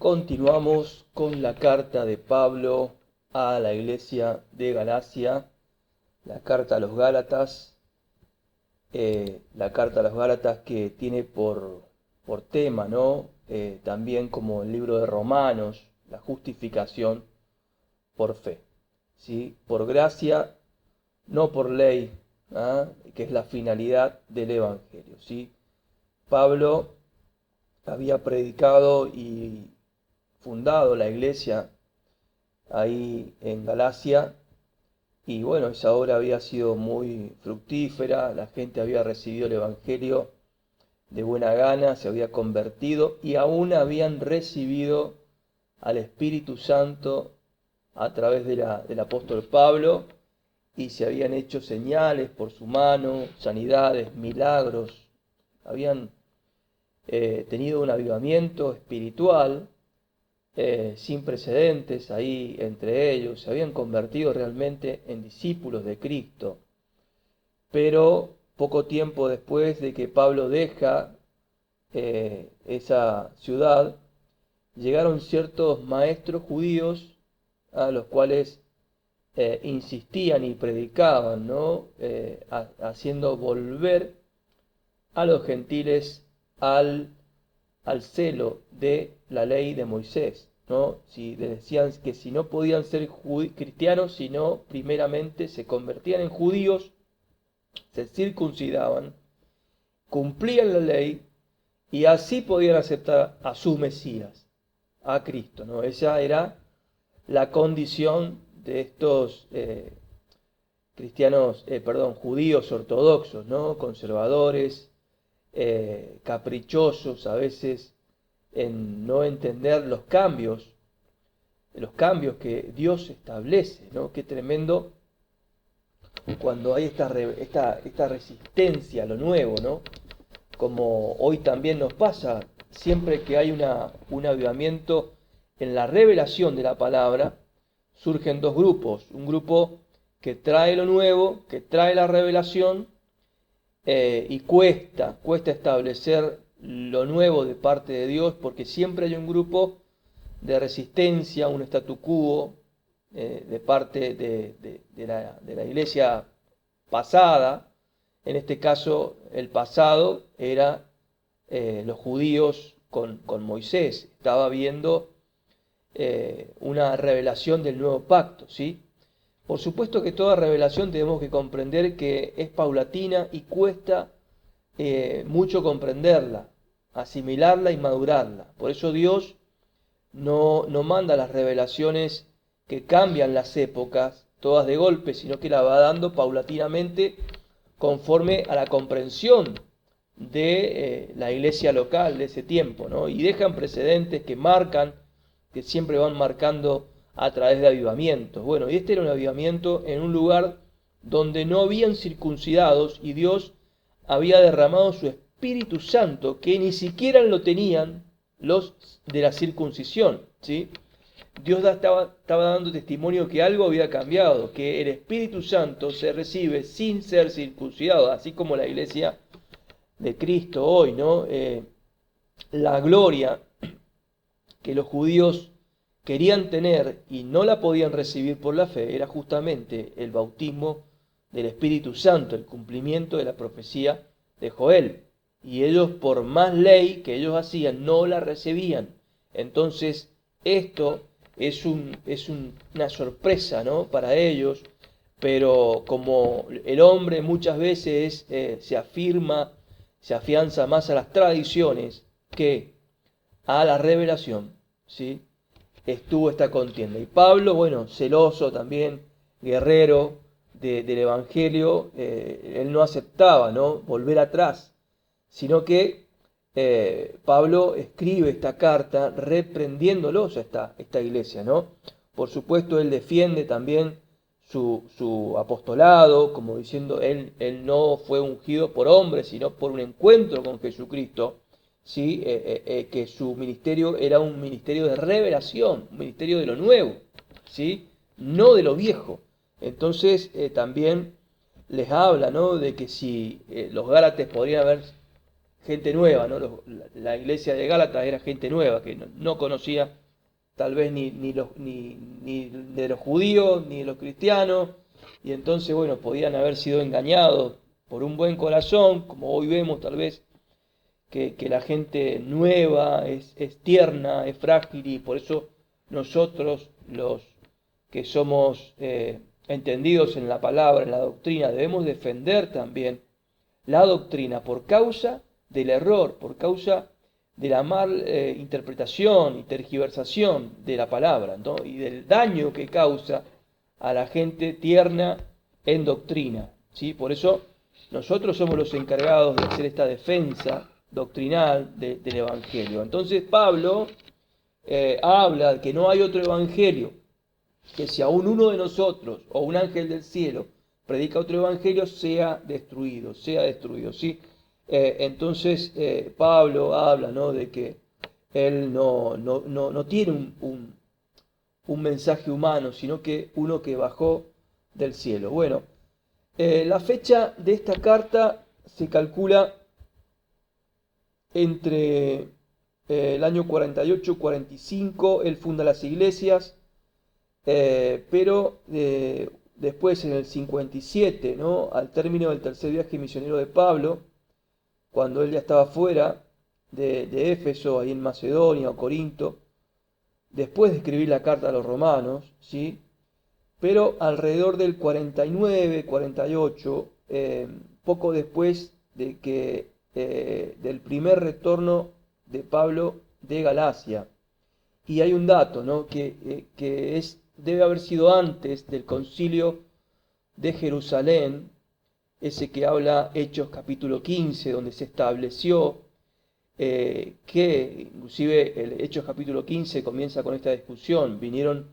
Continuamos con la carta de Pablo a la iglesia de Galacia, la carta a los Gálatas, que tiene por tema, ¿no? También como el libro de Romanos, la justificación por fe, ¿sí? Por gracia, no por ley, ¿ah? Que es la finalidad del Evangelio, ¿sí? Pablo había predicado y fundado la iglesia ahí en Galacia, y bueno, esa obra había sido muy fructífera, la gente había recibido el Evangelio de buena gana, se había convertido y aún habían recibido al Espíritu Santo a través del apóstol Pablo, y se habían hecho señales por su mano, sanidades, milagros, habían tenido un avivamiento espiritual sin precedentes ahí entre ellos, se habían convertido realmente en discípulos de Cristo. Pero poco tiempo después de que Pablo deja esa ciudad, llegaron ciertos maestros judíos a los cuales insistían y predicaban, ¿no? Haciendo volver a los gentiles al celo de la ley de Moisés, ¿no? Si decían que si no podían ser cristianos, sino primeramente se convertían en judíos, se circuncidaban, cumplían la ley y así podían aceptar a su Mesías, a Cristo, ¿no? Esa era la condición de estos judíos ortodoxos, ¿no? Conservadores, caprichosos a veces en no entender los cambios que Dios establece, ¿no? Qué tremendo cuando hay esta resistencia a lo nuevo, ¿no? Como hoy también nos pasa, siempre que hay un avivamiento en la revelación de la palabra, surgen dos grupos, un grupo que trae lo nuevo, que trae la revelación, y cuesta establecer lo nuevo de parte de Dios, porque siempre hay un grupo de resistencia, un statu quo de parte de la iglesia pasada. En este caso, el pasado era los judíos con Moisés. Estaba viendo una revelación del nuevo pacto, ¿sí? Por supuesto que toda revelación tenemos que comprender que es paulatina y cuesta mucho comprenderla, asimilarla y madurarla. Por eso Dios no manda las revelaciones que cambian las épocas, todas de golpe, sino que la va dando paulatinamente conforme a la comprensión de la iglesia local de ese tiempo, ¿no? Y dejan precedentes que marcan, que siempre van marcando a través de avivamientos. Bueno, y este era un avivamiento en un lugar donde no habían circuncidados y Dios había derramado su Espíritu Santo, que ni siquiera lo tenían los de la circuncisión, ¿sí? Dios estaba dando testimonio que algo había cambiado, que el Espíritu Santo se recibe sin ser circuncidado, así como la iglesia de Cristo hoy, ¿no? La gloria que los judíos querían tener y no la podían recibir por la fe era justamente el bautismo del Espíritu Santo, el cumplimiento de la profecía de Joel. Y ellos, por más ley que ellos hacían, no la recibían. Entonces, esto es una sorpresa, ¿no? Para ellos, pero como el hombre muchas veces se afianza más a las tradiciones que a la revelación, ¿sí? Estuvo esta contienda. Y Pablo, bueno, celoso también, guerrero del Evangelio, él no aceptaba, ¿no? Volver atrás, sino que Pablo escribe esta carta reprendiéndolos a esta iglesia, ¿no? Por supuesto, él defiende también su apostolado, como diciendo, él no fue ungido por hombres, sino por un encuentro con Jesucristo, ¿sí? Que su ministerio era un ministerio de revelación, un ministerio de lo nuevo, ¿sí? No de lo viejo. Entonces también les habla, ¿no? De que si los Gálatas podrían haber gente nueva, ¿no? La iglesia de Gálatas era gente nueva que no conocía tal vez ni de los judíos ni de los cristianos, y entonces, bueno, podían haber sido engañados por un buen corazón, como hoy vemos tal vez que la gente nueva es tierna, es frágil, y por eso nosotros, los que somos entendidos en la palabra, en la doctrina, debemos defender también la doctrina por causa del error, por causa de la mal interpretación y tergiversación de la palabra, ¿no? Y del daño que causa a la gente tierna en doctrina, ¿sí? Por eso nosotros somos los encargados de hacer esta defensa doctrinal del Evangelio. Entonces Pablo habla de que no hay otro Evangelio, que si aún uno de nosotros o un ángel del cielo predica otro Evangelio, sea destruido, ¿sí? Entonces Pablo habla, ¿no?, de que él no tiene un mensaje humano, sino que uno que bajó del cielo. Bueno, la fecha de esta carta se calcula entre el año 48 y 45, él funda las iglesias, pero después en el 57, ¿no?, al término del tercer viaje misionero de Pablo, cuando él ya estaba fuera de Éfeso, ahí en Macedonia o Corinto, después de escribir la carta a los romanos, ¿sí? Pero alrededor del 49, 48, poco después de que del primer retorno de Pablo de Galacia. Y hay un dato, ¿no?, que debe haber sido antes del concilio de Jerusalén, ese que habla Hechos capítulo 15, donde se estableció que, inclusive el Hechos capítulo 15 comienza con esta discusión. Vinieron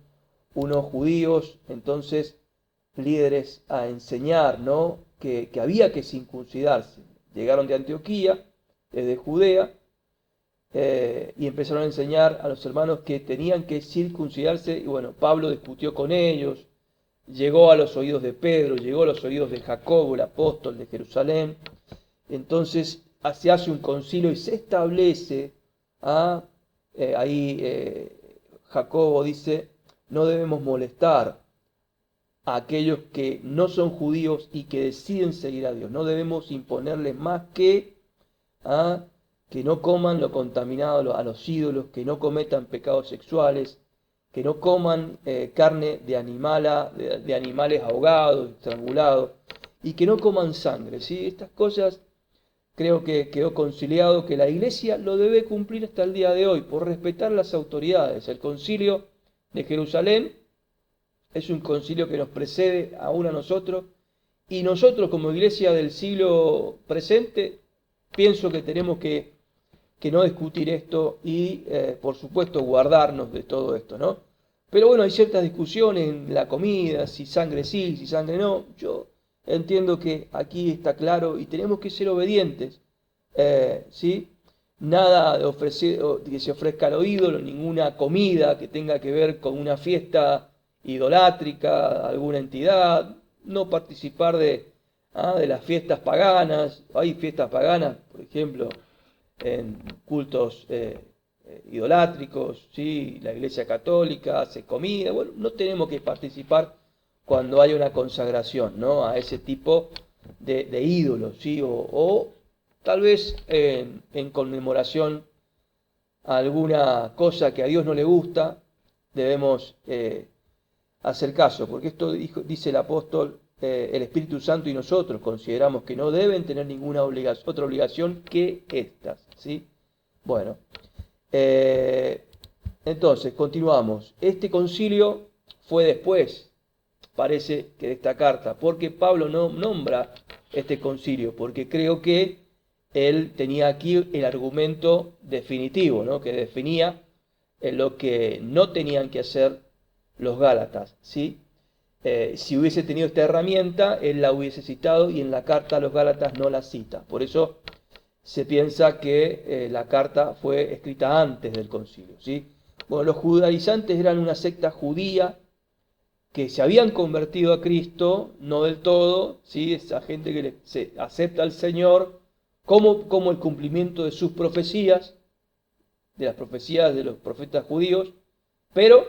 unos judíos, entonces líderes, a enseñar, ¿no?, que había que circuncidarse. Llegaron de Antioquía, desde Judea, y empezaron a enseñar a los hermanos que tenían que circuncidarse. Y bueno, Pablo discutió con ellos, llegó a los oídos de Pedro, llegó a los oídos de Jacobo, el apóstol de Jerusalén. Entonces se hace un concilio y se establece, Jacobo dice, no debemos molestar a aquellos que no son judíos y que deciden seguir a Dios. No debemos imponerles más que no coman lo contaminado a los ídolos, que no cometan pecados sexuales, que no coman carne de animales ahogados, estrangulados, y que no coman sangre, ¿sí? Estas cosas creo que quedó conciliado que la Iglesia lo debe cumplir hasta el día de hoy, por respetar las autoridades. El concilio de Jerusalén es un concilio que nos precede aún a nosotros, y nosotros como Iglesia del siglo presente, pienso que tenemos que no discutir esto y, por supuesto, guardarnos de todo esto, ¿no? Pero bueno, hay ciertas discusiones en la comida, si sangre sí, si sangre no. Yo entiendo que aquí está claro y tenemos que ser obedientes, ¿sí? Nada de que se ofrezca a los ídolos, ninguna comida que tenga que ver con una fiesta idolátrica, alguna entidad, no participar de las fiestas paganas. Hay fiestas paganas, por ejemplo, en cultos idolátricos, ¿sí? La Iglesia Católica hace comida. Bueno, no tenemos que participar cuando hay una consagración, ¿no?, a ese tipo de ídolos, ¿sí? O tal vez en conmemoración a alguna cosa que a Dios no le gusta, debemos hacer caso, porque esto dice el apóstol, el Espíritu Santo y nosotros consideramos que no deben tener ninguna otra obligación que estas, ¿sí? Bueno, entonces continuamos. Este concilio fue después, parece, que de esta carta, porque Pablo no nombra este concilio, porque creo que él tenía aquí el argumento definitivo, ¿no?, que definía lo que no tenían que hacer los Gálatas, ¿sí? Si hubiese tenido esta herramienta, él la hubiese citado, y en la carta a los Gálatas no la cita. Por eso se piensa que la carta fue escrita antes del concilio, ¿sí? Bueno, los judaizantes eran una secta judía que se habían convertido a Cristo, no del todo, ¿sí? Esa gente que se acepta al Señor como el cumplimiento de sus profecías, de las profecías de los profetas judíos, pero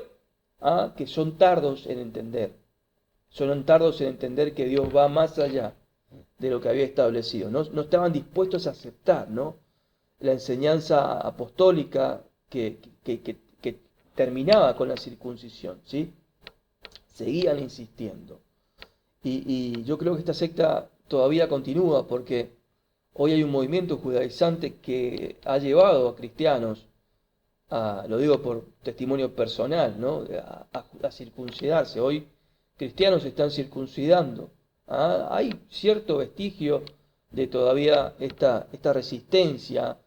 que son tardos en entender. Son tardos en entender que Dios va más allá de lo que había establecido. No estaban dispuestos a aceptar, ¿no?, la enseñanza apostólica que terminaba con la circuncisión, ¿sí? Seguían insistiendo. Y yo creo que esta secta todavía continúa porque hoy hay un movimiento judaizante que ha llevado a cristianos, lo digo por testimonio personal, ¿no?, a circuncidarse. Hoy cristianos se están circuncidando. Hay cierto vestigio de todavía esta resistencia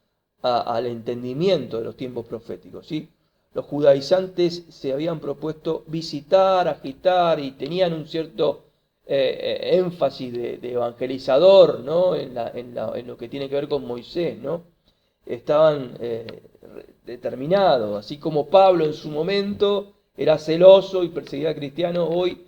al entendimiento de los tiempos proféticos, ¿sí? Los judaizantes se habían propuesto visitar, agitar y tenían un cierto énfasis de evangelizador, ¿no?, en lo que tiene que ver con Moisés, ¿no? Estaban determinados, así como Pablo en su momento era celoso y perseguía a cristianos, hoy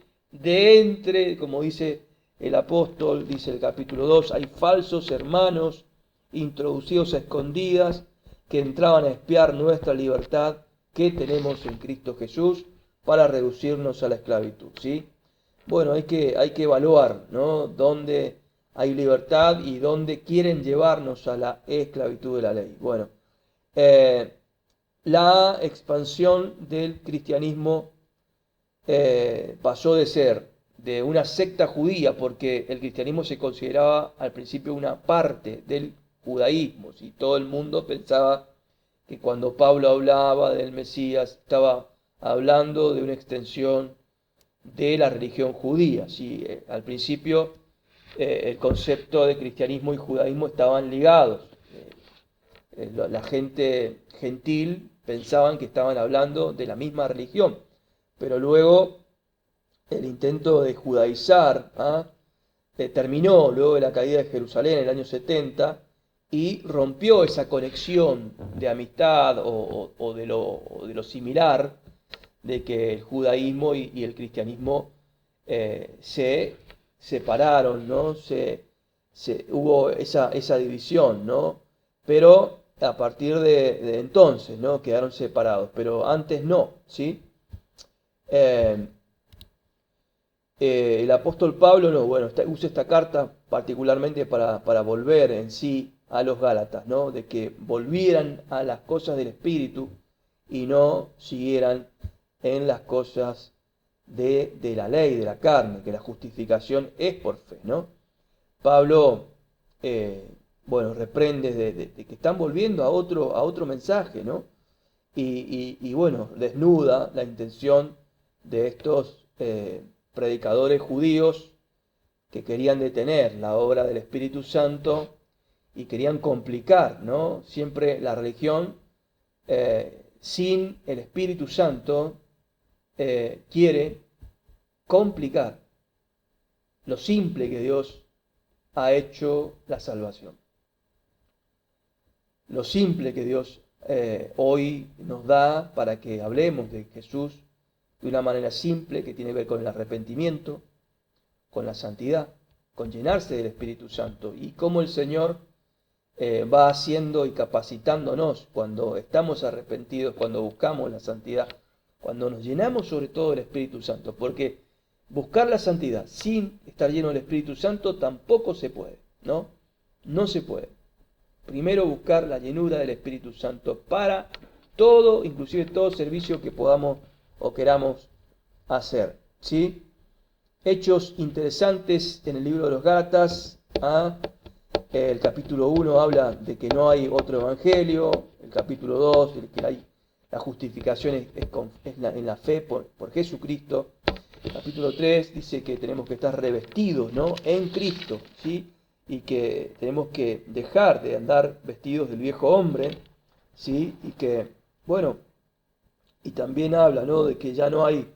como dice el apóstol, dice el capítulo 2, hay falsos hermanos introducidos a escondidas que entraban a espiar nuestra libertad que tenemos en Cristo Jesús para reducirnos a la esclavitud, ¿sí? Bueno, hay que evaluar, ¿no?, dónde hay libertad y dónde quieren llevarnos a la esclavitud de la ley. Bueno, la expansión del cristianismo pasó de ser de una secta judía, porque el cristianismo se consideraba al principio una parte del judaísmo, ¿sí? Todo el mundo pensaba que cuando Pablo hablaba del Mesías estaba hablando de una extensión de la religión judía, ¿sí? Al principio el concepto de cristianismo y judaísmo estaban ligados. La gente gentil pensaban que estaban hablando de la misma religión, pero luego el intento de judaizar terminó luego de la caída de Jerusalén en el año 70 y rompió esa conexión de amistad o de lo similar, de que el judaísmo y el cristianismo se separaron, ¿no? Hubo esa división, ¿no? Pero a partir de entonces, ¿no?, quedaron separados, pero antes no, ¿sí? El apóstol Pablo usa esta carta particularmente para volver en sí a los Gálatas, ¿no?, de que volvieran a las cosas del Espíritu y no siguieran en las cosas de la ley, de la carne, que la justificación es por fe, ¿no? Pablo, reprende de que están volviendo a otro mensaje, ¿no? Y desnuda la intención de estos predicadores judíos que querían detener la obra del Espíritu Santo y querían complicar, ¿no?, siempre la religión. Sin el Espíritu Santo quiere complicar lo simple que Dios ha hecho la salvación. Lo simple que Dios hoy nos da para que hablemos de Jesús de una manera simple que tiene que ver con el arrepentimiento, con la santidad, con llenarse del Espíritu Santo y cómo el Señor va haciendo y capacitándonos cuando estamos arrepentidos, cuando buscamos la santidad, cuando nos llenamos sobre todo del Espíritu Santo, porque buscar la santidad sin estar lleno del Espíritu Santo tampoco se puede, ¿no? No se puede. Primero buscar la llenura del Espíritu Santo para todo, inclusive todo servicio que podamos o queramos hacer, ¿sí? Hechos interesantes en el libro de los Gálatas. El capítulo 1 habla de que no hay otro evangelio. El capítulo 2, de que la justificación es en la fe por Jesucristo. El capítulo 3 dice que tenemos que estar revestidos, ¿no?, en Cristo, ¿sí? Y que tenemos que dejar de andar vestidos del viejo hombre, ¿sí? Y también habla, ¿no?, de que ya no hay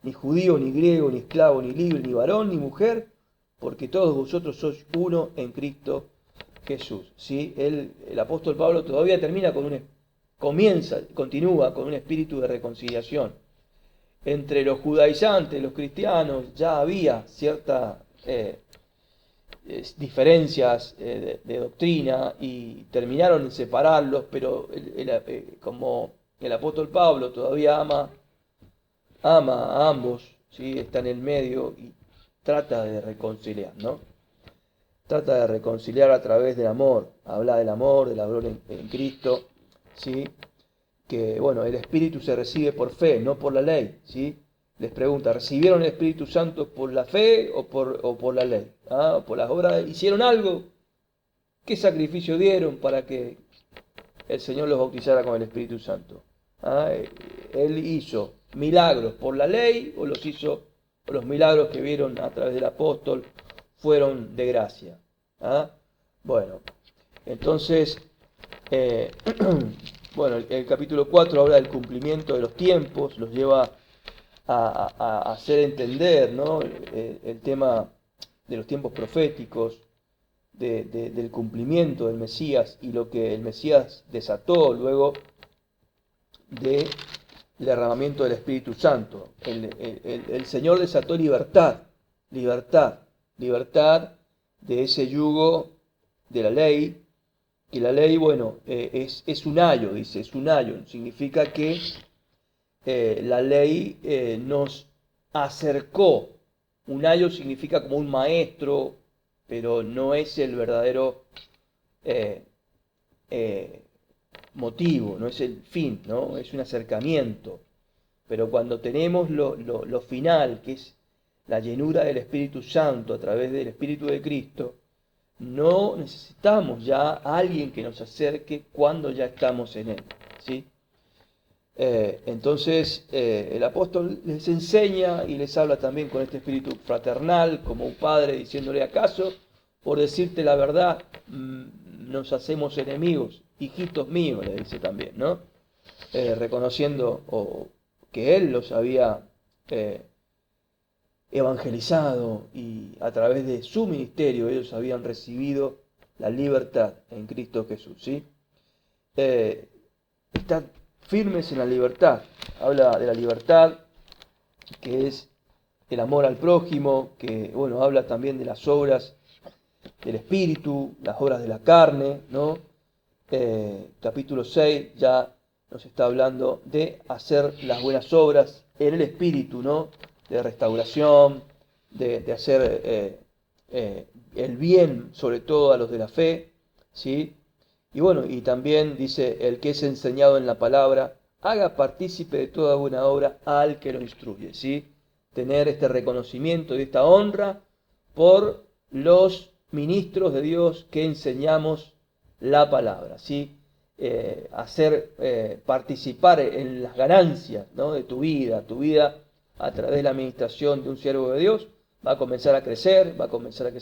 ni judío, ni griego, ni esclavo, ni libre, ni varón, ni mujer, porque todos vosotros sois uno en Cristo Jesús, ¿sí? El apóstol Pablo todavía continúa con un espíritu de reconciliación. Entre los judaizantes, los cristianos, ya había cierta diferencias de doctrina y terminaron en separarlos, pero como el apóstol Pablo todavía ama a ambos, ¿sí? Está en el medio y trata de reconciliar, ¿no? Trata de reconciliar a través del amor, habla del amor en Cristo, ¿sí? Que, bueno, el Espíritu se recibe por fe, no por la ley, ¿sí? Les pregunta, ¿recibieron el Espíritu Santo por la fe o por la ley? ¿Ah? ¿O por las obras? ¿Hicieron algo? ¿Qué sacrificio dieron para que el Señor los bautizara con el Espíritu Santo? ¿Ah? Él hizo milagros por la ley o los milagros que vieron a través del apóstol fueron de gracia. ¿Ah? Bueno, entonces, bueno, el capítulo 4 habla del cumplimiento de los tiempos, los lleva a hacer entender, ¿no? El tema de los tiempos proféticos, del cumplimiento del Mesías y lo que el Mesías desató luego del derramamiento del Espíritu Santo. El Señor desató libertad de ese yugo de la ley, que la ley, bueno, es un ayo, dice, es un ayo, significa que la ley nos acercó. Un ayo significa como un maestro, pero no es el verdadero motivo, no es el fin, ¿no? Es un acercamiento. Pero cuando tenemos lo final, que es la llenura del Espíritu Santo a través del Espíritu de Cristo, no necesitamos ya a alguien que nos acerque cuando ya estamos en Él, ¿sí? Entonces el apóstol les enseña y les habla también con este espíritu fraternal, como un padre diciéndole: ¿acaso por decirte la verdad nos hacemos enemigos? Hijitos míos, le dice también, ¿no? Reconociendo que él los había evangelizado y a través de su ministerio ellos habían recibido la libertad en Cristo Jesús, ¿sí? Está firmes en la libertad. Habla de la libertad, que es el amor al prójimo, que, bueno, habla también de las obras del Espíritu, las obras de la carne, ¿no? Capítulo 6 ya nos está hablando de hacer las buenas obras en el Espíritu, ¿no? De restauración, de hacer el bien, sobre todo a los de la fe, ¿sí? Y bueno, y también dice: el que es enseñado en la palabra, haga partícipe de toda buena obra al que lo instruye, ¿sí? Tener este reconocimiento y esta honra por los ministros de Dios que enseñamos la palabra, ¿sí? Hacer participar en las ganancias, ¿no? De tu vida a través de la administración de un siervo de Dios va a comenzar a crecer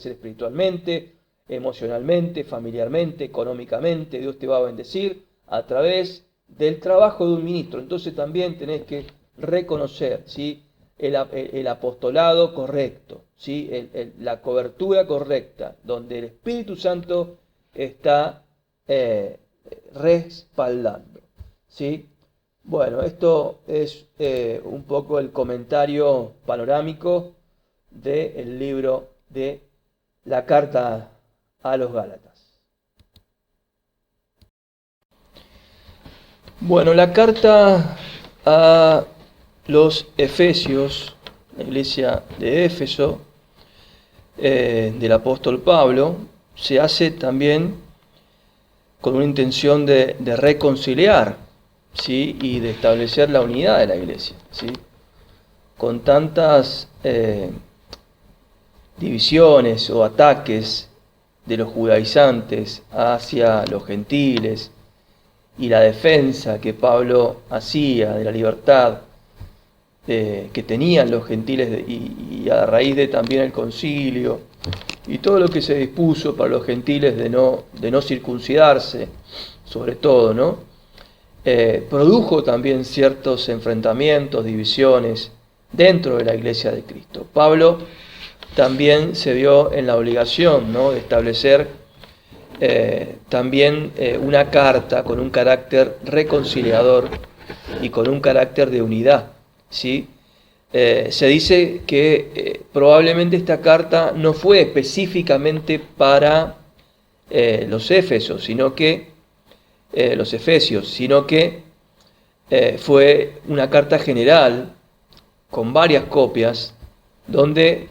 espiritualmente, emocionalmente, familiarmente, económicamente. Dios te va a bendecir a través del trabajo de un ministro. Entonces también tenés que reconocer, ¿sí? El apostolado correcto, ¿sí? La cobertura correcta, donde el Espíritu Santo está respaldando, ¿sí? Bueno, esto es un poco el comentario panorámico del libro de la carta a los Gálatas. Bueno, la carta a los Efesios, la iglesia de Éfeso, del apóstol Pablo, se hace también con una intención de reconciliar, ¿sí? Y de establecer la unidad de la iglesia, ¿sí? Con tantas divisiones o ataques de los judaizantes hacia los gentiles y la defensa que Pablo hacía de la libertad que tenían los gentiles y a raíz de también el concilio y todo lo que se dispuso para los gentiles de no circuncidarse, sobre todo, ¿no? Produjo también ciertos enfrentamientos, divisiones dentro de la iglesia de Cristo. Pablo también se vio en la obligación, ¿no? De establecer también una carta con un carácter reconciliador y con un carácter de unidad, ¿sí? se dice que probablemente esta carta no fue específicamente para los Éfesos, sino que los Efesios, sino que fue una carta general con varias copias, donde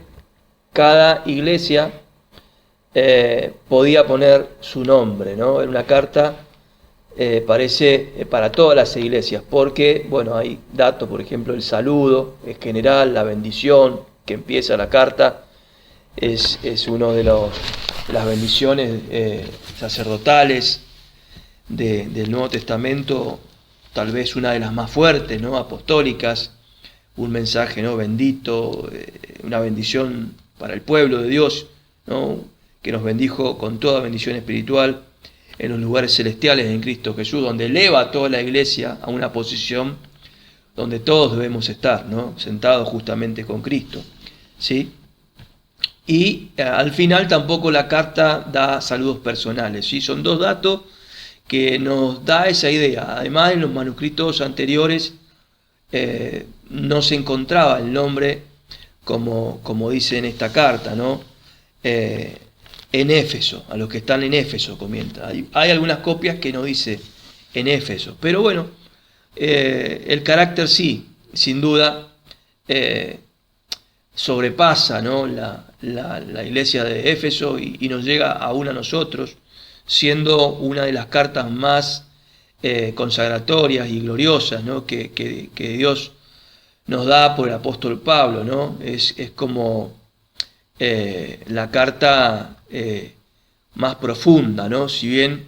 cada iglesia podía poner su nombre, ¿no? Era una carta, parece, para todas las iglesias, porque, bueno, hay datos, por ejemplo, el saludo es general, la bendición que empieza la carta es uno de las bendiciones sacerdotales del Nuevo Testamento, tal vez una de las más fuertes, ¿no? Apostólicas, un mensaje, ¿no? Bendito, una bendición para el pueblo de Dios, ¿no? Que nos bendijo con toda bendición espiritual en los lugares celestiales en Cristo Jesús, donde eleva a toda la iglesia a una posición donde todos debemos estar, ¿no? Sentados justamente con Cristo, ¿sí? Y al final tampoco la carta da saludos personales, ¿sí? Son dos datos que nos da esa idea. Además, en los manuscritos anteriores no se encontraba el nombre como dice en esta carta, ¿no? En Éfeso, a los que están en Éfeso comenta. Hay algunas copias que no dice en Éfeso, pero bueno, el carácter sí, sin duda, sobrepasa, ¿no? la iglesia de Éfeso y nos llega aún a nosotros, siendo una de las cartas más consagratorias y gloriosas, ¿no? que Dios nos da por el apóstol Pablo, ¿no? Es como la carta más profunda, ¿no? Si bien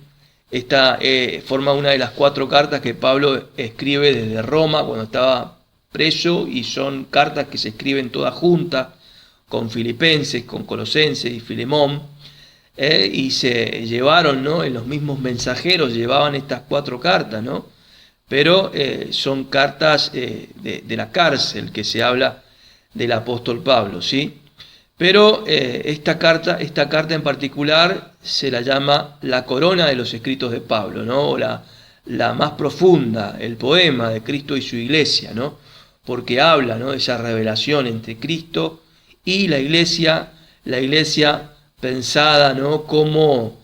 esta forma una de las 4 cartas que Pablo escribe desde Roma cuando estaba preso, y son cartas que se escriben todas juntas, con Filipenses, con Colosenses y Filemón, y se llevaron, ¿no? En los mismos mensajeros llevaban estas 4 cartas, ¿no? Pero son cartas de la cárcel que se habla del apóstol Pablo, ¿sí? Pero esta carta en particular se la llama la corona de los escritos de Pablo, ¿no? O la más profunda, el poema de Cristo y su iglesia, ¿no? Porque habla, ¿no? De esa revelación entre Cristo y la iglesia pensada, ¿no? como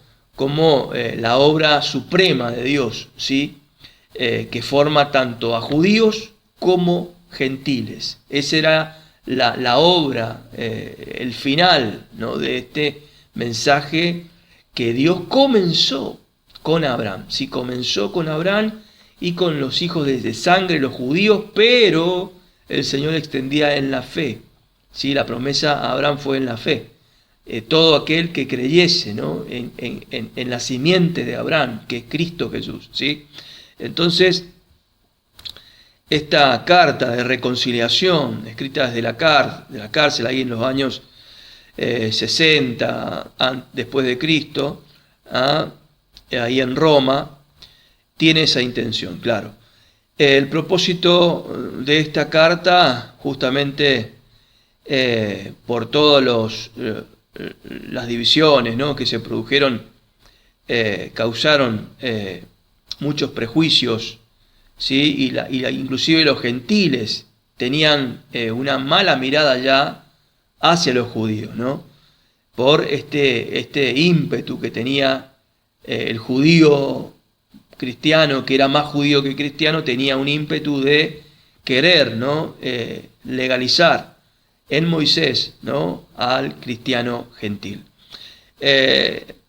la obra suprema de Dios, ¿sí? Que forma tanto a judíos como gentiles. Esa era la obra, el final, ¿no? De este mensaje que Dios comenzó con Abraham. Sí, comenzó con Abraham y con los hijos de sangre, los judíos, pero el Señor extendía en la fe. Sí, la promesa a Abraham fue en la fe. Todo aquel que creyese, ¿no? en la simiente de Abraham, que es Cristo Jesús, ¿sí? Entonces, esta carta de reconciliación, escrita desde la cárcel, ahí en los años 60 después de Cristo, ahí en Roma, tiene esa intención, claro. El propósito de esta carta, justamente por todas las divisiones, ¿no? que se produjeron, causaron muchos prejuicios, ¿sí? Inclusive los gentiles tenían una mala mirada ya hacia los judíos, ¿no? Por este ímpetu que tenía el judío cristiano, que era más judío que cristiano, tenía un ímpetu de querer, ¿no? Legalizar en Moisés, ¿no? Al cristiano gentil.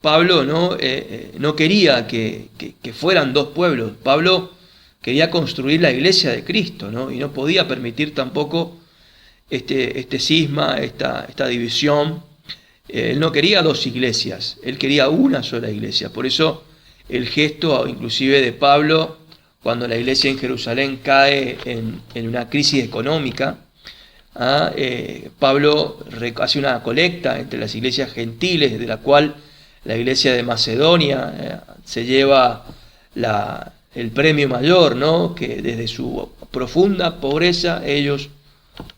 Pablo no quería que fueran dos pueblos. Pablo quería construir la iglesia de Cristo, ¿no? Y no podía permitir tampoco este cisma, esta división. Él no quería dos iglesias, él quería una sola iglesia. Por eso el gesto inclusive de Pablo, cuando la iglesia en Jerusalén cae en una crisis económica, Pablo hace una colecta entre las iglesias gentiles, de la cual la iglesia de Macedonia se lleva el premio mayor, ¿no? Que desde su profunda pobreza ellos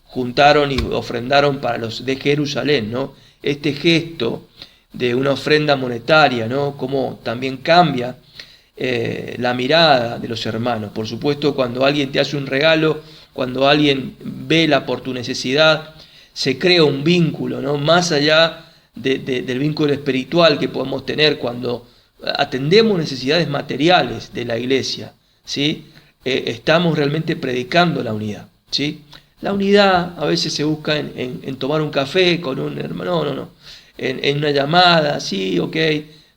juntaron y ofrendaron para los de Jerusalén, ¿no? Este gesto de una ofrenda monetaria, ¿no? Cómo también cambia la mirada de los hermanos. Por supuesto, cuando alguien te hace un regalo cuando alguien vela por tu necesidad, se crea un vínculo, ¿no? Más allá del vínculo espiritual que podemos tener cuando atendemos necesidades materiales de la iglesia, ¿sí? Estamos realmente predicando la unidad, ¿sí? La unidad a veces se busca en tomar un café con un hermano, no, en una llamada, sí, ok,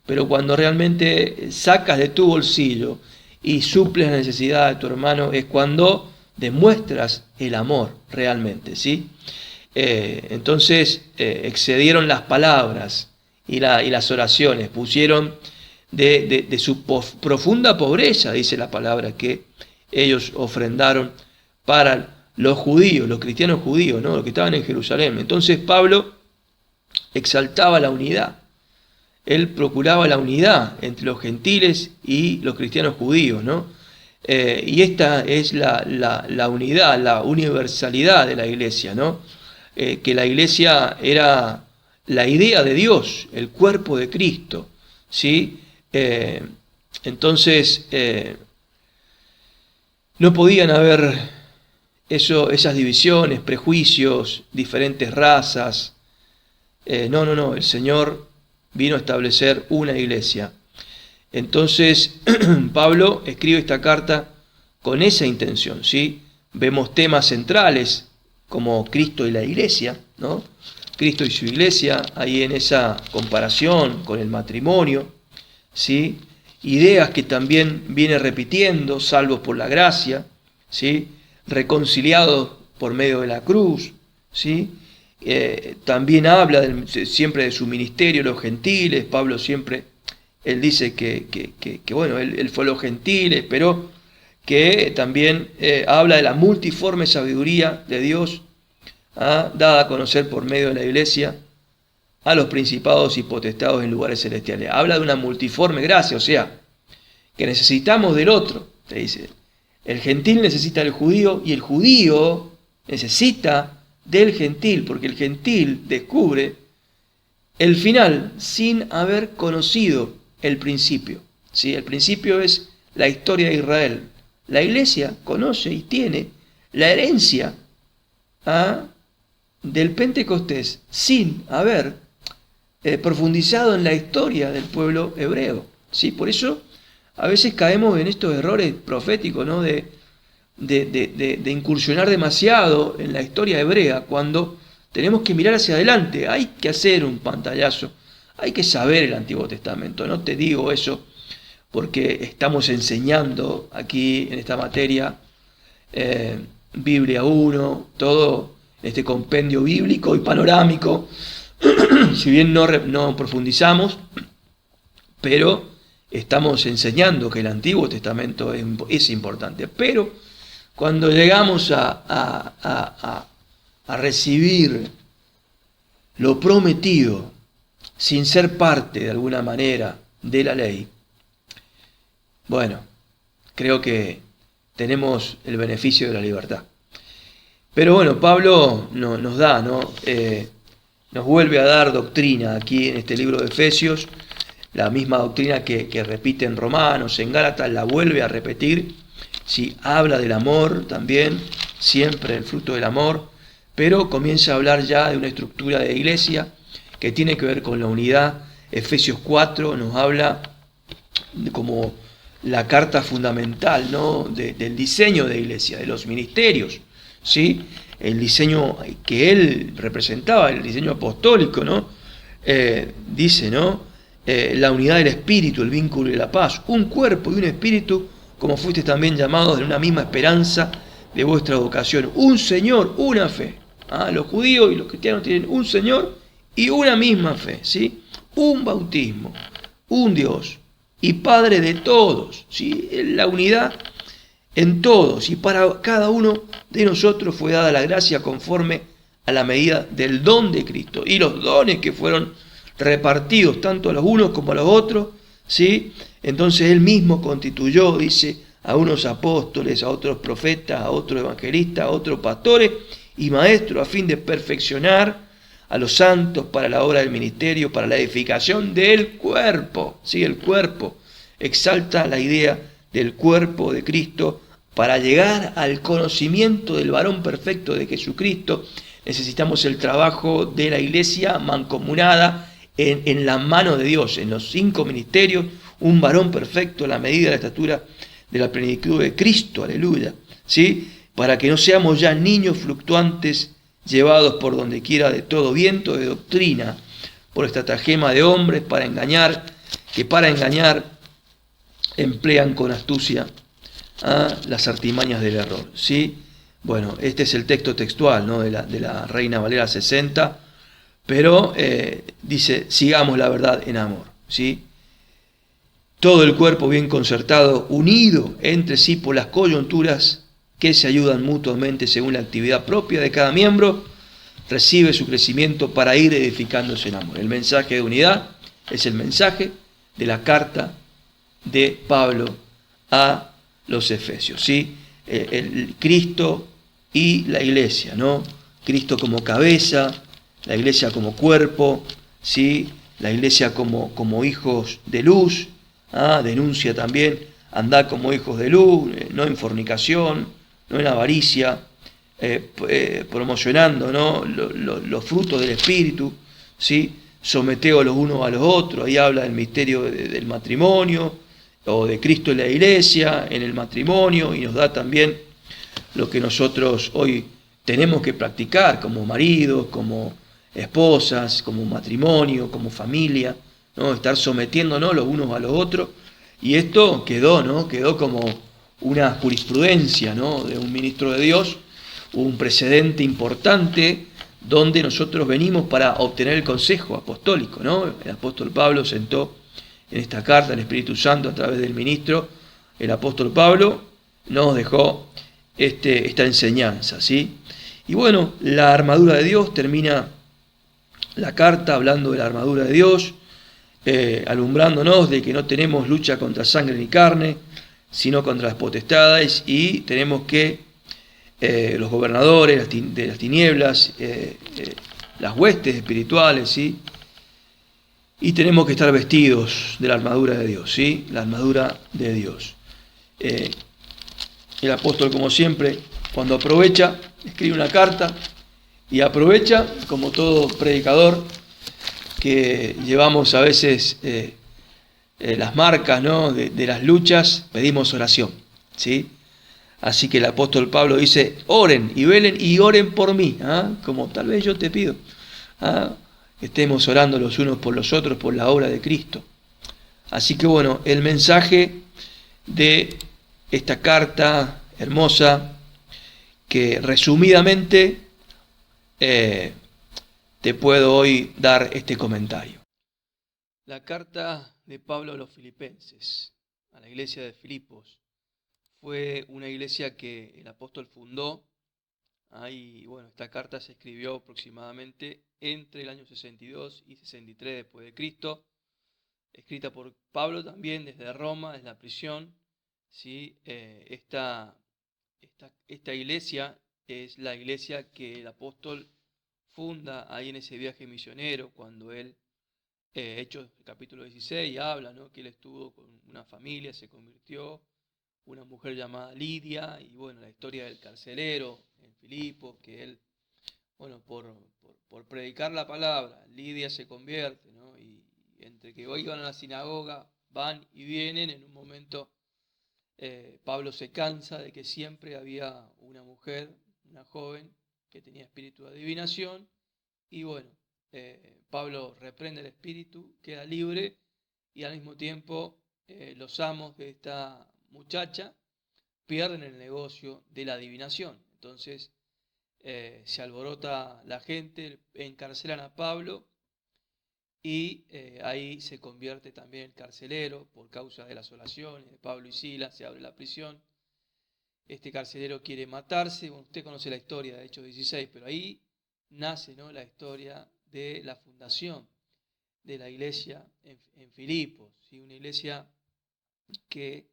pero cuando realmente sacas de tu bolsillo y suples la necesidad de tu hermano, es cuando demuestras el amor realmente, ¿sí? Entonces excedieron las palabras y las oraciones, pusieron de su profunda pobreza, dice la palabra, que ellos ofrendaron para los judíos, los cristianos judíos, ¿no? Los que estaban en Jerusalén. Entonces Pablo exaltaba la unidad. Él procuraba la unidad entre los gentiles y los cristianos judíos, ¿no? Y esta es la unidad, la universalidad de la iglesia, ¿no? Que la iglesia era la idea de Dios, el cuerpo de Cristo, ¿sí? Entonces no podían haber esas divisiones, prejuicios, diferentes razas. No, el Señor vino a establecer una iglesia. Entonces Pablo escribe esta carta con esa intención, ¿sí? Vemos temas centrales como Cristo y la iglesia, ¿no? Cristo y su iglesia, ahí en esa comparación con el matrimonio, ¿sí? Ideas que también viene repitiendo, salvos por la gracia, ¿sí? Reconciliados por medio de la cruz, ¿sí? También habla siempre de su ministerio, los gentiles. Pablo siempre, él dice que bueno, él fue a los gentiles, pero que también habla de la multiforme sabiduría de Dios, dada a conocer por medio de la iglesia a los principados y potestados en lugares celestiales. Habla de una multiforme gracia, o sea, que necesitamos del otro, te dice. El gentil necesita del judío y el judío necesita del gentil, porque el gentil descubre el final sin haber conocido el principio, ¿sí? El principio es la historia de Israel. La iglesia conoce y tiene la herencia del Pentecostés sin haber profundizado en la historia del pueblo hebreo, ¿sí? Por eso a veces caemos en estos errores proféticos, ¿no? De incursionar demasiado en la historia hebrea, cuando tenemos que mirar hacia adelante. Hay que hacer un pantallazo, hay que saber el Antiguo Testamento. No te digo eso porque estamos enseñando aquí en esta materia Biblia 1, todo este compendio bíblico y panorámico, si bien no profundizamos, pero estamos enseñando que el Antiguo Testamento es importante. Pero cuando llegamos a recibir lo prometido sin ser parte de alguna manera de la ley, bueno, creo que tenemos el beneficio de la libertad. Pero bueno, Pablo nos da, ¿no? Nos vuelve a dar doctrina aquí en este libro de Efesios, la misma doctrina que repite en Romanos, en Gálatas, la vuelve a repetir. Sí, habla del amor también, siempre el fruto del amor, pero comienza a hablar ya de una estructura de iglesia que tiene que ver con la unidad. Efesios 4 nos habla como la carta fundamental, ¿no? Del diseño de iglesia, de los ministerios, ¿sí? El diseño que él representaba, el diseño apostólico, ¿no? Dice, ¿no? La unidad del espíritu, el vínculo y la paz, un cuerpo y un espíritu, como fuiste también llamados de una misma esperanza de vuestra vocación, un Señor, una fe. Los judíos y los cristianos tienen un Señor y una misma fe, ¿sí? Un bautismo, un Dios y Padre de todos, ¿sí? La unidad en todos, y para cada uno de nosotros fue dada la gracia conforme a la medida del don de Cristo, y los dones que fueron repartidos tanto a los unos como a los otros, ¿sí? Entonces él mismo constituyó, dice, a unos apóstoles, a otros profetas, a otros evangelistas, a otros pastores y maestros, a fin de perfeccionar a los santos para la obra del ministerio, para la edificación del cuerpo, ¿sí? El cuerpo exalta la idea del cuerpo de Cristo, Para llegar al conocimiento del varón perfecto de Jesucristo, necesitamos el trabajo de la iglesia mancomunada en la mano de Dios, en los 5 ministerios, un varón perfecto a la medida de la estatura de la plenitud de Cristo, aleluya, ¿sí? Para que no seamos ya niños fluctuantes, llevados por donde quiera de todo viento de doctrina, por estratagema de hombres que para engañar emplean con astucia las artimañas del error, ¿sí? Bueno, este es el texto textual, ¿no?, de la Reina Valera 60, pero dice, sigamos la verdad en amor, ¿sí? Todo el cuerpo bien concertado, unido entre sí por las coyunturas que se ayudan mutuamente según la actividad propia de cada miembro, recibe su crecimiento para ir edificándose en amor. El mensaje de unidad es el mensaje de la carta de Pablo a los Efesios, ¿sí? El Cristo y la iglesia, ¿no? Cristo como cabeza, la iglesia como cuerpo, ¿sí? La iglesia como hijos de luz, denuncia también, andad como hijos de luz, no en fornicación, no en avaricia, promocionando, ¿no?, los frutos del Espíritu, ¿sí? Someteos los unos a los otros, ahí habla del misterio del matrimonio, o de Cristo en la iglesia, en el matrimonio, y nos da también lo que nosotros hoy tenemos que practicar como maridos, como esposas, como matrimonio, como familia, ¿no? Estar sometiéndonos los unos a los otros. Y esto quedó como una jurisprudencia, ¿no?, de un ministro de Dios, un precedente importante donde nosotros venimos para obtener el consejo apostólico, ¿no? El apóstol Pablo sentó en esta carta el Espíritu Santo a través del ministro, el apóstol Pablo, nos dejó esta enseñanza, ¿sí? Y bueno, la armadura de Dios, termina la carta hablando de la armadura de Dios, alumbrándonos de que no tenemos lucha contra sangre ni carne, sino contra las potestades, y tenemos que los gobernadores de las tinieblas, las huestes espirituales, ¿sí? Y tenemos que estar vestidos de la armadura de Dios, ¿sí? La armadura de Dios. El apóstol, como siempre, cuando aprovecha, escribe una carta y aprovecha, como todo predicador, que llevamos a veces las marcas, ¿no?, de las luchas, pedimos oración, ¿sí? Así que el apóstol Pablo dice, oren y velen y oren por mí, como tal vez yo te pido, que estemos orando los unos por los otros por la obra de Cristo. Así que bueno, el mensaje de esta carta hermosa, que resumidamente te puedo hoy dar este comentario. La carta de Pablo a los filipenses, a la iglesia de Filipos, fue una iglesia que el apóstol fundó. Y bueno, esta carta se escribió aproximadamente entre el año 62 y 63 después de Cristo, escrita por Pablo también desde Roma, desde la prisión, ¿sí? Esta iglesia es la iglesia que el apóstol funda ahí en ese viaje misionero, cuando él, Hechos capítulo 16, habla, ¿no?, que él estuvo con una familia, se convirtió, una mujer llamada Lidia, y bueno, la historia del carcelero en Filipos, que él, bueno, por predicar la palabra, Lidia se convierte, ¿no? Y entre que hoy van a la sinagoga, van y vienen, en un momento Pablo se cansa de que siempre había una mujer, una joven, que tenía espíritu de adivinación, y bueno, Pablo reprende el espíritu, queda libre, y al mismo tiempo los amos de esta muchacha pierden el negocio de la adivinación. Entonces se alborota la gente, encarcelan a Pablo, y ahí se convierte también el carcelero por causa de las oraciones de Pablo y Silas, se abre la prisión. Este carcelero quiere matarse. Bueno, usted conoce la historia de Hechos 16, pero ahí nace, ¿no?, la historia de la fundación de la iglesia en Filipos, ¿sí? Una iglesia que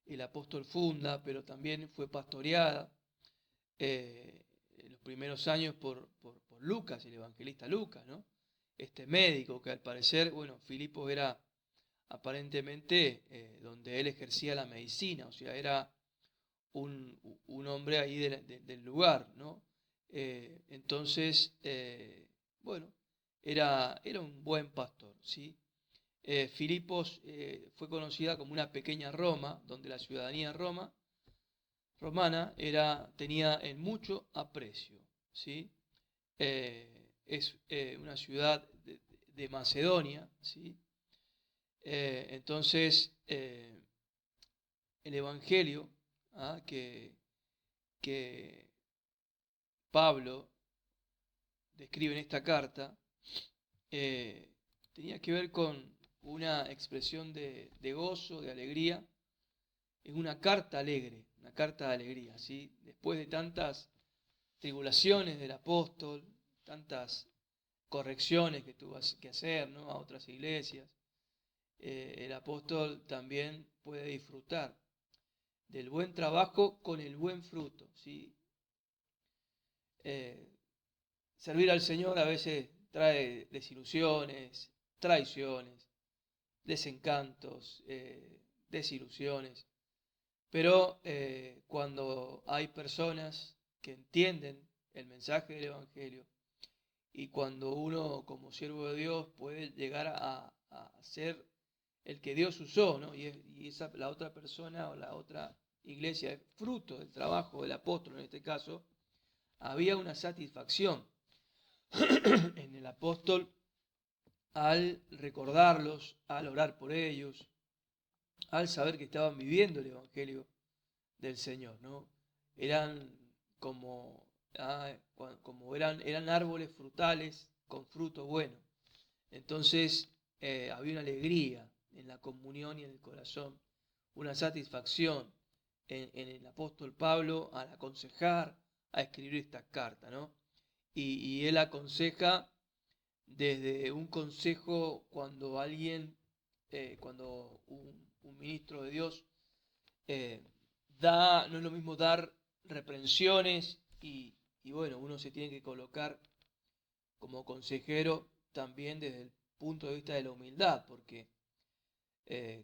el apóstol funda, pero también fue pastoreada en los primeros años por Lucas, el evangelista Lucas, ¿no? Este médico que al parecer, bueno, Filipos era aparentemente donde él ejercía la medicina, o sea, era un hombre ahí del lugar, ¿no? Entonces, bueno, era un buen pastor, ¿sí? Filipos fue conocida como una pequeña Roma, donde la ciudadanía romana tenía en mucho aprecio, ¿sí? Es una ciudad de Macedonia, ¿sí? Entonces, el Evangelio que Pablo describe en esta carta eh, tenía que ver con una expresión de gozo, de alegría. Es una carta alegre, una carta de alegría, ¿sí? Después de tantas tribulaciones del apóstol, tantas correcciones que tuvo que hacer, ¿no?, a otras iglesias, el apóstol también puede disfrutar del buen trabajo con el buen fruto, ¿sí? Servir al Señor a veces trae desilusiones, traiciones, desencantos, desilusiones, pero cuando hay personas que entienden el mensaje del Evangelio y cuando uno como siervo de Dios puede llegar a ser el que Dios usó, ¿no? La otra persona o la otra iglesia es fruto del trabajo del apóstol en este caso, había una satisfacción en el apóstol al recordarlos, al orar por ellos, al saber que estaban viviendo el Evangelio del Señor, ¿no? Eran como, eran árboles frutales con fruto bueno. Entonces había una alegría en la comunión y en el corazón, una satisfacción en el apóstol Pablo al aconsejar, a escribir esta carta, ¿no? Y él aconseja desde un consejo cuando cuando un ministro de Dios no es lo mismo dar reprensiones y bueno, uno se tiene que colocar como consejero también desde el punto de vista de la humildad, porque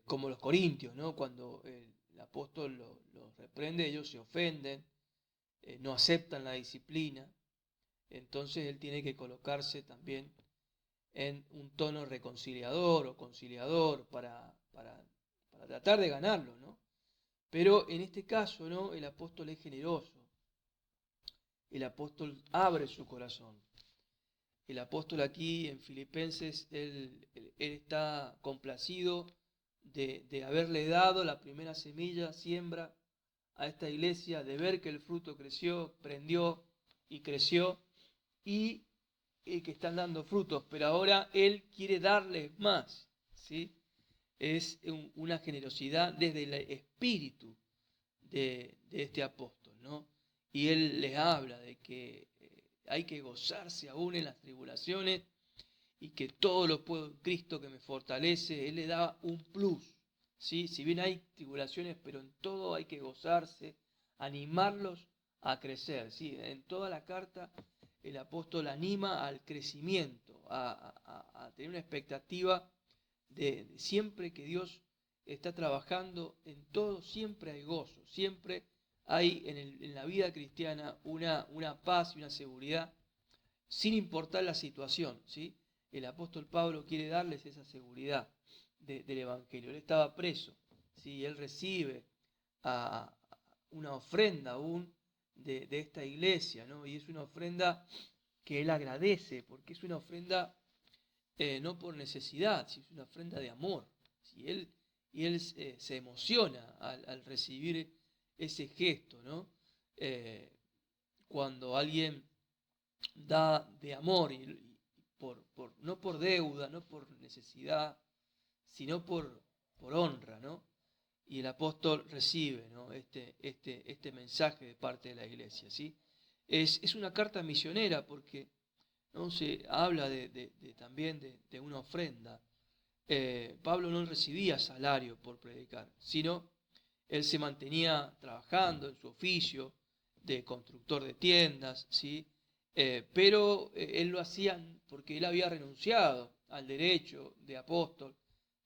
como los corintios, ¿no? Cuando el apóstol los reprende, ellos se ofenden, no aceptan la disciplina, entonces él tiene que colocarse también en un tono reconciliador o conciliador para tratar de ganarlo, ¿no? Pero en este caso, ¿no?, el apóstol es generoso, el apóstol abre su corazón. El apóstol aquí en Filipenses, él está complacido de haberle dado la primera semilla, siembra a esta iglesia, de ver que el fruto creció, prendió y creció y que están dando frutos, pero ahora él quiere darles más, ¿sí? Es una generosidad desde el espíritu de este apóstol, ¿no? Y él les habla de que hay que gozarse aún en las tribulaciones y que todo lo puedo en Cristo que me fortalece. Él le da un plus, ¿sí? Si bien hay tribulaciones, pero en todo hay que gozarse, animarlos a crecer, ¿sí? En toda la carta el apóstol anima al crecimiento, a tener una expectativa de siempre que Dios está trabajando en todo, siempre hay gozo, siempre hay en la vida cristiana una paz y una seguridad, sin importar la situación, ¿sí? El apóstol Pablo quiere darles esa seguridad del Evangelio. Él estaba preso, ¿sí? Él recibe una ofrenda aún de esta iglesia, ¿no? Y es una ofrenda que él agradece, porque es una ofrenda no por necesidad, sino es una ofrenda de amor. ¿Sí? Él se emociona al recibir ese gesto, ¿no? Cuando alguien da de amor, no por deuda, no por necesidad, sino por honra, ¿no? Y el apóstol recibe, ¿no?, este mensaje de parte de la iglesia, ¿sí? Es una carta misionera porque, ¿no?, se habla también de una ofrenda. Pablo no recibía salario por predicar, sino él se mantenía trabajando en su oficio de constructor de tiendas, ¿sí? Pero él lo hacía porque él había renunciado al derecho de apóstol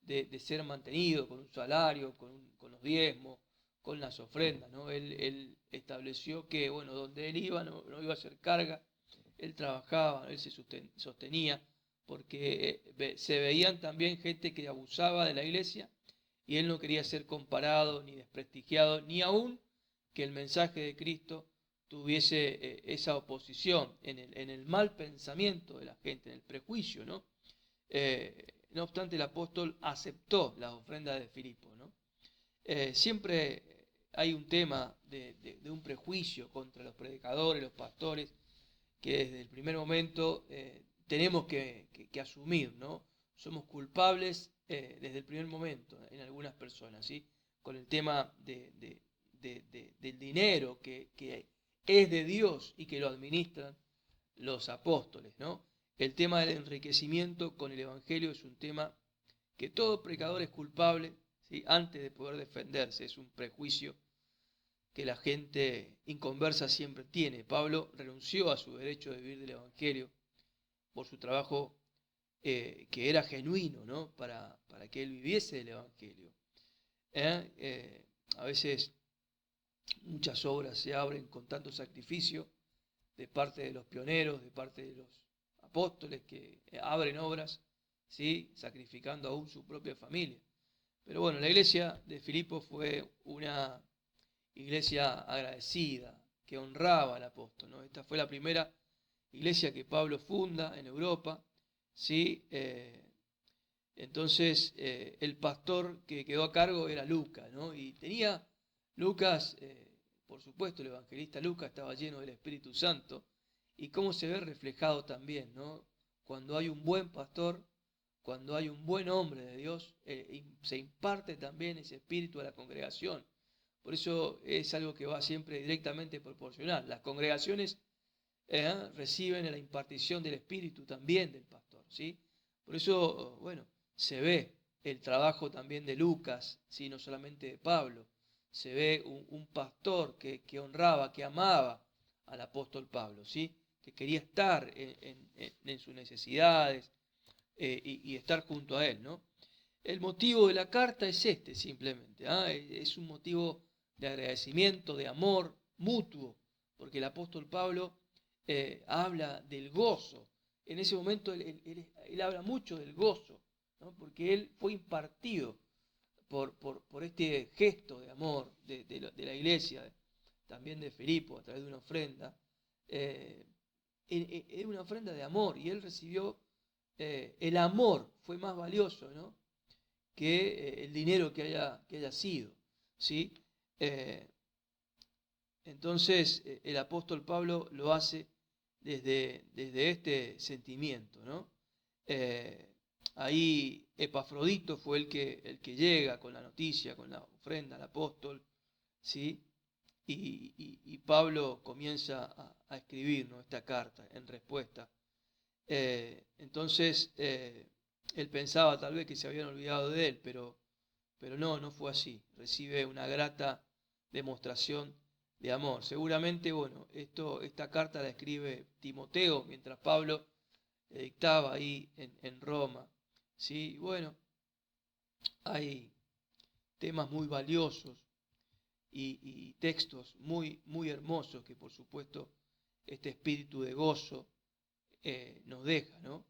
de ser mantenido con un salario, con los diezmos, con las ofrendas, ¿no? Él estableció que, bueno, donde él iba no iba a hacer carga, él trabajaba, él se sostenía, porque se veían también gente que abusaba de la iglesia y él no quería ser comparado ni desprestigiado, ni aún que el mensaje de Cristo tuviese esa oposición en el mal pensamiento de la gente, en el prejuicio, ¿no? No obstante, el apóstol aceptó las ofrendas de Filipo, ¿no? Siempre hay un tema de un prejuicio contra los predicadores, los pastores, que desde el primer momento tenemos que asumir, ¿no? Somos culpables desde el primer momento en algunas personas, ¿sí? Con el tema del dinero que es de Dios y que lo administran los apóstoles, ¿no? El tema del enriquecimiento con el Evangelio es un tema que todo predicador es culpable, ¿sí? Antes de poder defenderse. Es un prejuicio que la gente inconversa siempre tiene. Pablo renunció a su derecho de vivir del Evangelio por su trabajo que era genuino, ¿no? Para que él viviese del Evangelio. A veces muchas obras se abren con tanto sacrificio de parte de los pioneros, de parte de los apóstoles que abren obras, ¿sí? Sacrificando aún su propia familia. Pero bueno, la iglesia de Filipo fue una iglesia agradecida, que honraba al apóstol, ¿no? Esta fue la primera iglesia que Pablo funda en Europa, ¿sí? Entonces el pastor que quedó a cargo era Lucas, ¿no? Y tenía Lucas, por supuesto, el evangelista Lucas estaba lleno del Espíritu Santo, y cómo se ve reflejado también, ¿no? Cuando hay un buen pastor, cuando hay un buen hombre de Dios, se imparte también ese espíritu a la congregación. Por eso es algo que va siempre directamente proporcional. Las congregaciones reciben la impartición del espíritu también del pastor, ¿sí? Por eso, bueno, se ve el trabajo también de Lucas, ¿sí? No solamente de Pablo. Se ve un pastor que honraba, que amaba al apóstol Pablo, ¿sí? Que quería estar en sus necesidades y estar junto a él, ¿no? El motivo de la carta es este, simplemente. Es un motivo de agradecimiento, de amor mutuo, porque el apóstol Pablo habla del gozo. En ese momento él habla mucho del gozo, ¿no? Porque él fue impartido por este gesto de amor de la iglesia, también de Filipo, a través de una ofrenda, en una ofrenda de amor, y él recibió el amor, fue más valioso, ¿no? Que el dinero que haya sido, ¿sí? Entonces el apóstol Pablo lo hace desde este sentimiento, ¿no? Ahí Epafrodito fue el que llega con la noticia, con la ofrenda al apóstol, ¿sí? Y Pablo comienza a escribir, ¿no? Esta carta en respuesta. Entonces él pensaba tal vez que se habían olvidado de él, pero no fue así. Recibe una grata demostración de amor. Seguramente, bueno, esta carta la escribe Timoteo mientras Pablo dictaba ahí en Roma. ¿Sí? Bueno, hay temas muy valiosos y textos muy hermosos que por supuesto este espíritu de gozo nos deja, ¿no?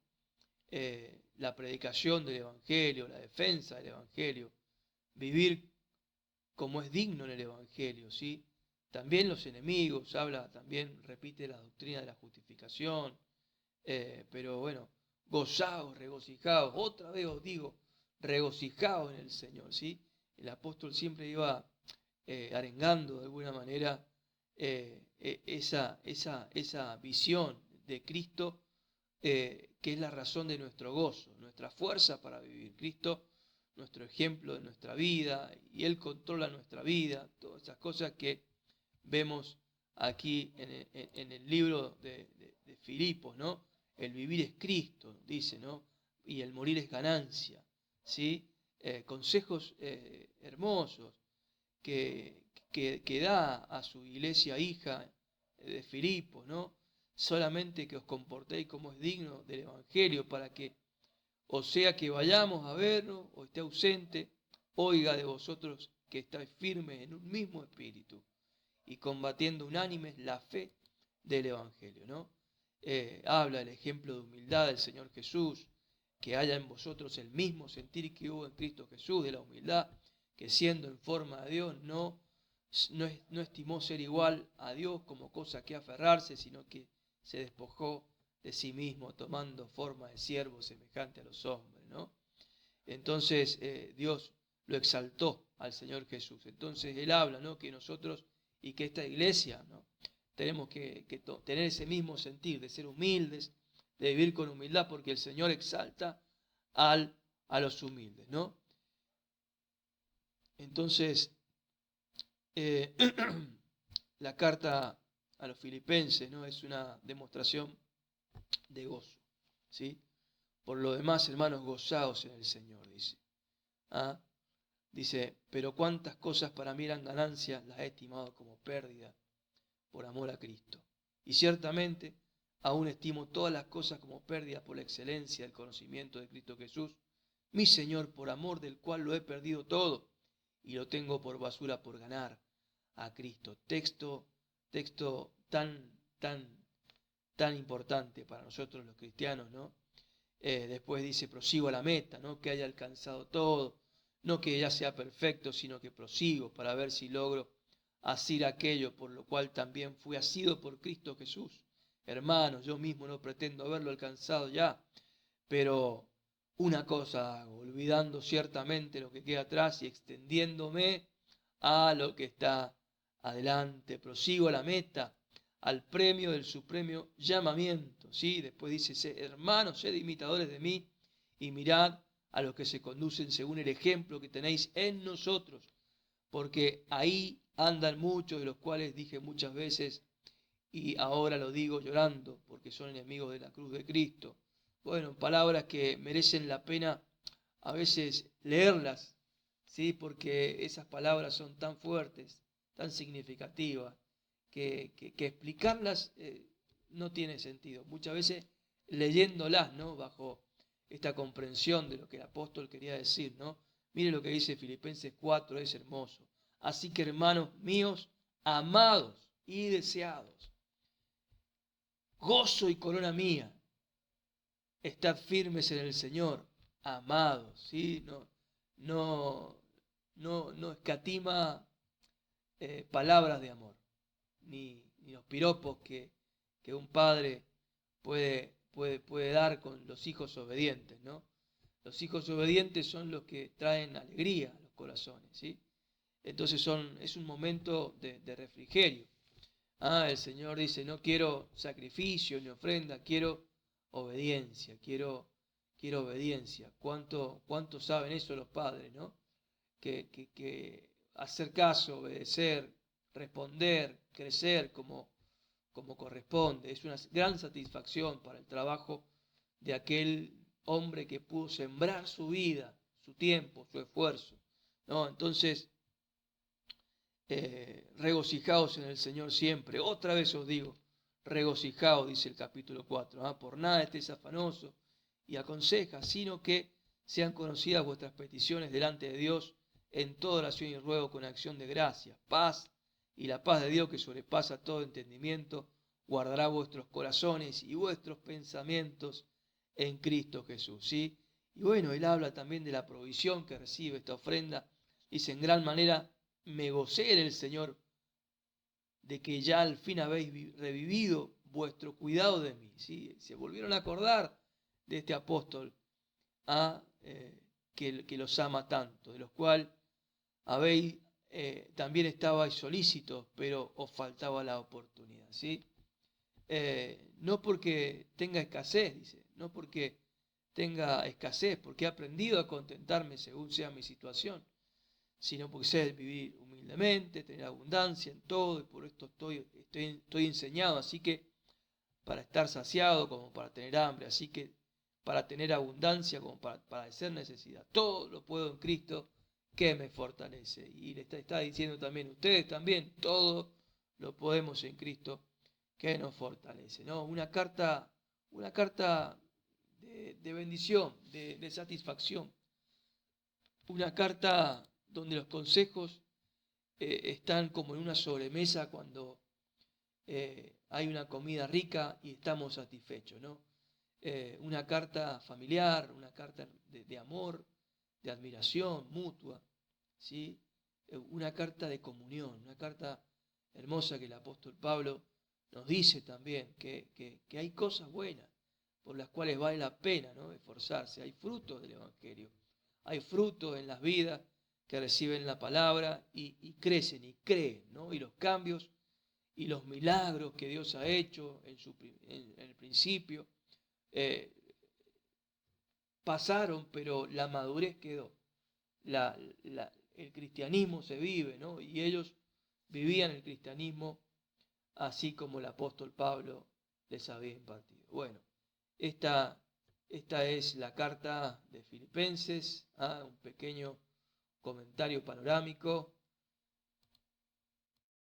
La predicación del Evangelio, la defensa del Evangelio, vivir como es digno en el Evangelio, ¿sí? También los enemigos, también repite la doctrina de la justificación, pero bueno, gozaos, regocijaos, otra vez os digo, regocijaos en el Señor, ¿sí? El apóstol siempre iba arengando de alguna manera esa visión de Cristo, que es la razón de nuestro gozo, nuestra fuerza para vivir. Cristo, nuestro ejemplo de nuestra vida, y Él controla nuestra vida, todas esas cosas que vemos aquí en el libro de Filipos, ¿no? El vivir es Cristo, dice, ¿no? Y el morir es ganancia, ¿sí? Consejos hermosos que da a su iglesia hija de Filipos, ¿no? Solamente que os comportéis como es digno del Evangelio, para que, o sea que vayamos a vernos, o esté ausente, oiga de vosotros que estáis firmes en un mismo espíritu y combatiendo unánimes la fe del Evangelio, ¿no? Habla el ejemplo de humildad del Señor Jesús, que haya en vosotros el mismo sentir que hubo en Cristo Jesús, de la humildad, que siendo en forma de Dios no estimó ser igual a Dios como cosa que aferrarse, sino que se despojó de sí mismo, tomando forma de siervo semejante a los hombres, ¿no? Entonces Dios lo exaltó al Señor Jesús. Entonces Él habla, ¿no?, que nosotros y que esta iglesia, ¿no?, tenemos que tener ese mismo sentir, de ser humildes, de vivir con humildad, porque el Señor exalta a los humildes, ¿no? Entonces, la carta a los filipenses, ¿no?, es una demostración de gozo, ¿sí? Por lo demás, hermanos, gozaos en el Señor, dice. ¿Ah? Dice, pero cuántas cosas para mí eran ganancias, las he estimado como pérdida por amor a Cristo. Y ciertamente, aún estimo todas las cosas como pérdida por la excelencia del conocimiento de Cristo Jesús, mi Señor, por amor del cual lo he perdido todo y lo tengo por basura por ganar a Cristo. Texto tan importante para nosotros los cristianos, ¿no? Después dice, prosigo a la meta, no que haya alcanzado todo, no que ya sea perfecto, sino que prosigo para ver si logro asir aquello por lo cual también fui asido por Cristo Jesús. Hermanos, yo mismo no pretendo haberlo alcanzado ya, pero una cosa hago, olvidando ciertamente lo que queda atrás y extendiéndome a lo que está adelante. Prosigo a la meta, al premio del supremo llamamiento. ¿Sí? Después dice, hermanos, sed imitadores de mí y mirad a los que se conducen según el ejemplo que tenéis en nosotros, porque ahí andan muchos, de los cuales dije muchas veces, y ahora lo digo llorando, porque son enemigos de la cruz de Cristo. Bueno, palabras que merecen la pena a veces leerlas, ¿sí? Porque esas palabras son tan fuertes, tan significativas, que explicarlas no tiene sentido. Muchas veces leyéndolas, ¿no?, bajo esta comprensión de lo que el apóstol quería decir, ¿no? Mire lo que dice Filipenses 4, es hermoso. Así que, hermanos míos, amados y deseados, gozo y corona mía, estad firmes en el Señor, amados, ¿sí? No escatima palabras de amor, ni los piropos que un padre puede dar con los hijos obedientes, ¿no? Los hijos obedientes son los que traen alegría a los corazones, ¿sí? Entonces es un momento de refrigerio. El Señor dice, no quiero sacrificio ni ofrenda, quiero obediencia, quiero obediencia. ¿Cuánto saben eso los padres, no? Que hacer caso, obedecer, responder, crecer como corresponde, es una gran satisfacción para el trabajo de aquel hombre que pudo sembrar su vida, su tiempo, su esfuerzo, ¿no? Entonces, regocijaos en el Señor siempre. Otra vez os digo, regocijaos, dice el capítulo 4. Por nada estéis afanosos y aconseja, sino que sean conocidas vuestras peticiones delante de Dios en toda oración y ruego con acción de gracias. Paz y la paz de Dios, que sobrepasa todo entendimiento, guardará vuestros corazones y vuestros pensamientos en Cristo Jesús. ¿Sí? Y bueno, él habla también de la provisión que recibe esta ofrenda. Dice, en gran manera me gocé en el Señor de que ya al fin habéis revivido vuestro cuidado de mí. ¿Sí? Se volvieron a acordar de este apóstol que los ama tanto, de los cuales habéis también estabais solícitos, pero os faltaba la oportunidad. ¿Sí? No porque tenga escasez, dice, no porque tenga escasez, porque he aprendido a contentarme según sea mi situación, sino porque sé vivir humildemente, tener abundancia en todo, y por esto estoy enseñado, así que para estar saciado como para tener hambre, así que para tener abundancia como para padecer necesidad. Todo lo puedo en Cristo que me fortalece. Y le está diciendo también, ustedes también, todo lo podemos en Cristo que nos fortalece, ¿no? Una carta de bendición, de satisfacción. Una carta donde los consejos están como en una sobremesa cuando hay una comida rica y estamos satisfechos, ¿no? Una carta familiar, una carta de amor, de admiración mutua, ¿sí? Una carta de comunión, una carta hermosa que el apóstol Pablo nos dice también, que hay cosas buenas por las cuales vale la pena, ¿no?, esforzarse. Hay frutos del Evangelio, hay frutos en las vidas que reciben la palabra y crecen y creen, ¿no? Y los cambios y los milagros que Dios ha hecho en el principio pasaron, pero la madurez quedó. El cristianismo se vive, ¿no? Y ellos vivían el cristianismo así como el apóstol Pablo les había impartido. Bueno, esta es la carta de Filipenses, un pequeño comentario panorámico